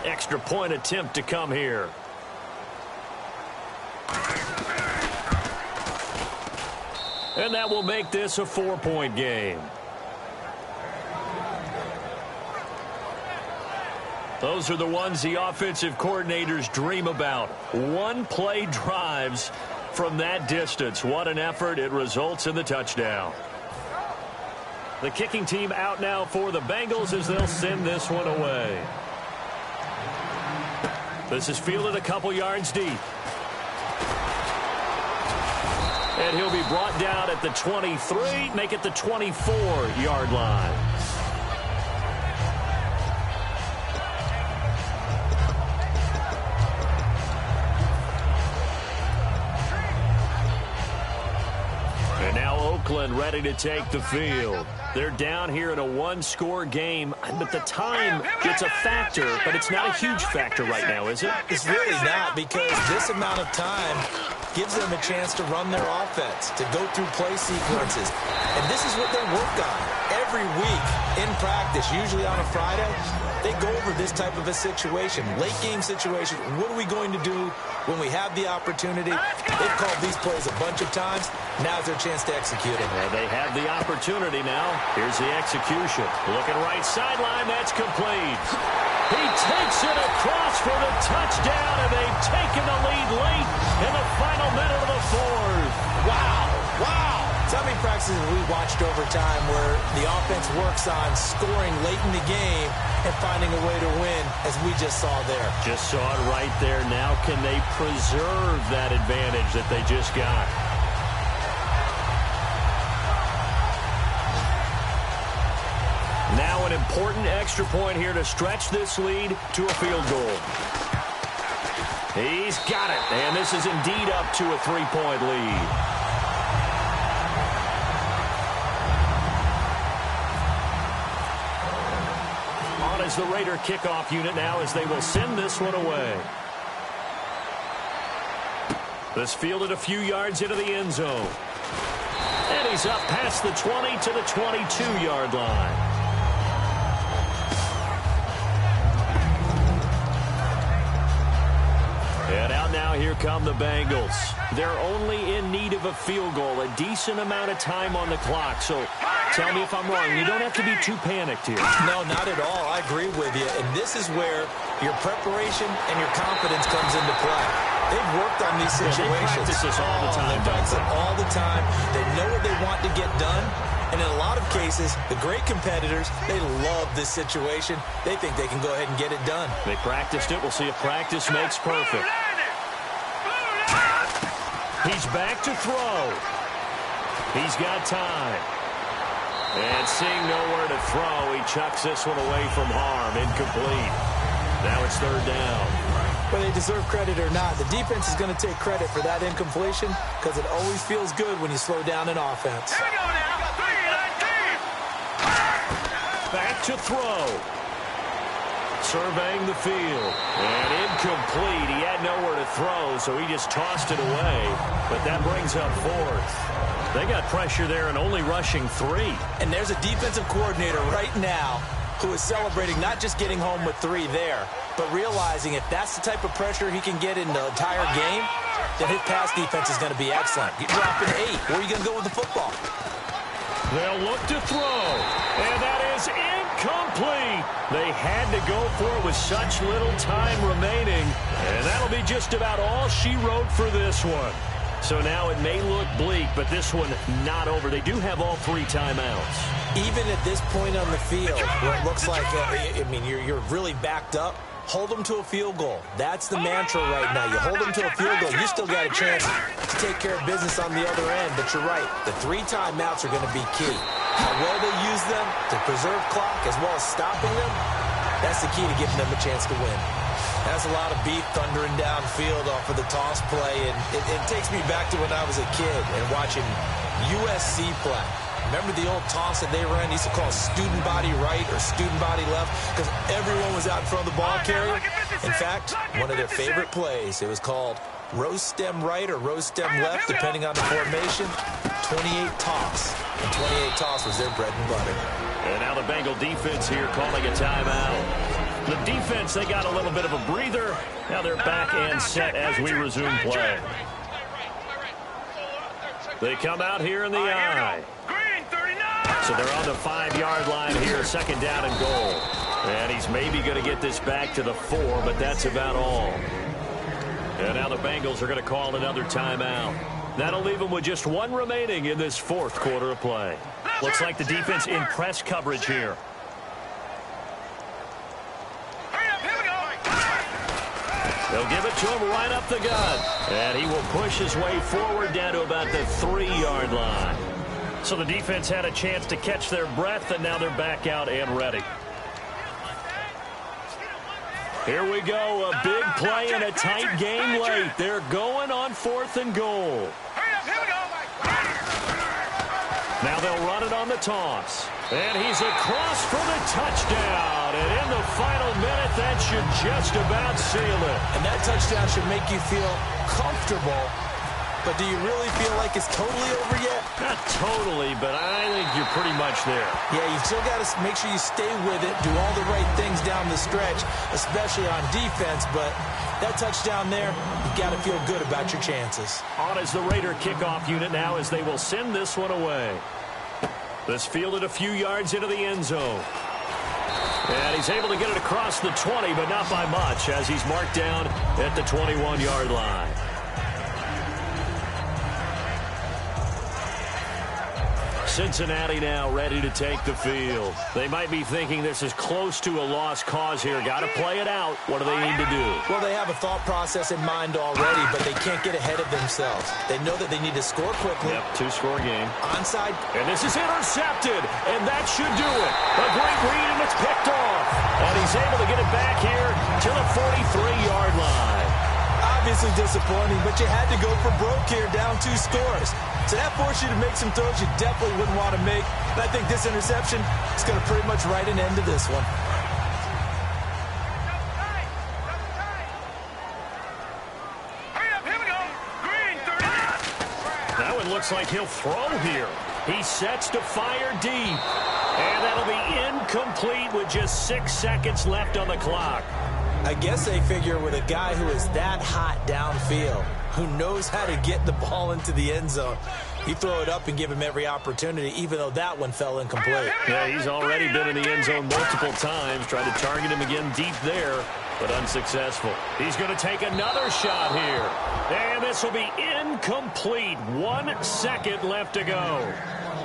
Extra point attempt to come here. And that will make this a 4-point game. Those are the ones the offensive coordinators dream about. One-play drives from that distance. What an effort. It results in the touchdown. The kicking team out now for the Bengals as they'll send this one away. This is fielded a couple yards deep. And he'll be brought down at the 23, make it the 24-yard line. And now Oakland ready to take the field. They're down here in a one-score game, but the time, it's a factor, but it's not a huge factor right now, is it? It's really not, because this amount of time gives them a chance to run their offense, to go through play sequences. And this is what they work on every week in practice, usually on a Friday. They go over this type of a situation, late-game situation. What are we going to do when we have the opportunity? They've called these plays a bunch of times. Now's their chance to execute it. Well, they have the opportunity now. Here's the execution. Looking right sideline, that's complete. He takes it across for the touchdown, and they've taken the lead late in the final minute of the fourth. Wow, wow. So many practices we watched over time where the offense works on scoring late in the game and finding a way to win, as we just saw there. Just saw it right there. Now can they preserve that advantage that they just got? Now an important extra point here to stretch this lead to a field goal. He's got it, and this is indeed up to a 3-point lead. On is the Raider kickoff unit now as they will send this one away. This fielded a few yards into the end zone. And he's up past the 20 to the 22-yard line. And out now, here come the Bengals. They're only in need of a field goal, a decent amount of time on the clock. So tell me if I'm wrong. You don't have to be too panicked here. No, not at all. I agree with you. And this is where your preparation and your confidence comes into play. They've worked on these situations. They practice this all the time. They practice it all the time. They know what they want to get done. And in a lot of cases, the great competitors, they love this situation. They think they can go ahead and get it done. They practiced it. We'll see if practice makes perfect. He's back to throw. He's got time. And seeing nowhere to throw, he chucks this one away from harm. Incomplete. Now it's third down. Whether they deserve credit or not, the defense is going to take credit for that incompletion because it always feels good when you slow down an offense. Here we go now. Back to throw. Surveying the field. And incomplete. He had nowhere to throw, so he just tossed it away. But that brings up fourth. They got pressure there and only rushing 3. And there's a defensive coordinator right now who is celebrating not just getting home with 3 there, but realizing if that's the type of pressure he can get in the entire game, then his pass defense is going to be excellent. You're dropping 8. Where are you going to go with the football? They'll look to throw, and that is incomplete. They had to go for it with such little time remaining, and that'll be just about all she wrote for this one. So now it may look bleak, but this one not over. They do have all 3 timeouts. Even at this point on the field, where it looks like, you're really backed up, hold them to a field goal. That's the mantra right now. You hold them to a field goal. You still got a chance to take care of business on the other end. But you're right. The 3 timeouts are going to be key. How well they use them to preserve clock as well as stopping them, that's the key to giving them a chance to win. That's a lot of beat thundering downfield off of the toss play, and it takes me back to when I was a kid and watching USC play. Remember the old toss that they ran? They used to call student body right or student body left because everyone was out in front of the ball carrier. In fact, one of their favorite plays, it was called rose stem right or rose stem left, depending on the formation. 28 toss. And 28 toss was their bread and butter. And now the Bengal defense here calling a timeout. The defense, they got a little bit of a breather. Now they're back and set as we resume play. They come out here in the I. So they're on the 5-yard line here, second down and goal. And he's maybe going to get this back to the 4, but that's about all. And now the Bengals are going to call another timeout. That'll leave them with just one remaining in this fourth quarter of play. Looks like the defense in press coverage here. They'll give it to him right up the gut. And he will push his way forward down to about the 3-yard line. So the defense had a chance to catch their breath, and now they're back out and ready. Here we go, a big play in a tight game late. They're going on 4th and goal. Now they'll run it on the toss. And he's across for the touchdown. And in the final minute, that should just about seal it. And that touchdown should make you feel comfortable. But do you really feel like it's totally over yet? Not totally, but I think you're pretty much there. Yeah, you still got to make sure you stay with it, do all the right things down the stretch, especially on defense. But that touchdown there, you got to feel good about your chances. On is the Raider kickoff unit now as they will send this one away. This fielded a few yards into the end zone. And he's able to get it across the 20, but not by much as he's marked down at the 21-yard line. Cincinnati now ready to take the field. They might be thinking this is close to a lost cause here. Got to play it out. What do they need to do? Well, they have a thought process in mind already, but they can't get ahead of themselves. They know that they need to score quickly. Yep, 2-score game. Onside. And this is intercepted, and that should do it. A great read, and it's picked off. And he's able to get it back here to the 43-yard line. Obviously disappointing, but you had to go for broke here, down 2 scores. So that forced you to make some throws you definitely wouldn't want to make. And I think this interception is going to pretty much write an end to this one. That one looks like he'll throw here. He sets to fire deep. And that'll be incomplete with just 6 seconds left on the clock. I guess they figure with a guy who is that hot downfield, who knows how to get the ball into the end zone, you throw it up and give him every opportunity, even though that one fell incomplete. Yeah, he's already been in the end zone multiple times, tried to target him again deep there, but unsuccessful. He's going to take another shot here. And this will be incomplete. 1 second left to go.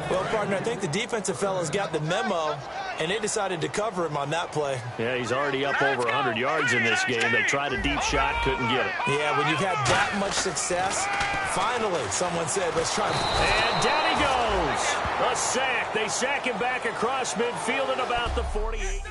Well, partner, I think the defensive fellas got the memo, and they decided to cover him on that play. Yeah, he's already up over 100 yards in this game. They tried a deep shot, couldn't get it. Yeah, when you've had that much success, finally, someone said, let's try. And down he goes. A sack. They sack him back across midfield at about the 48.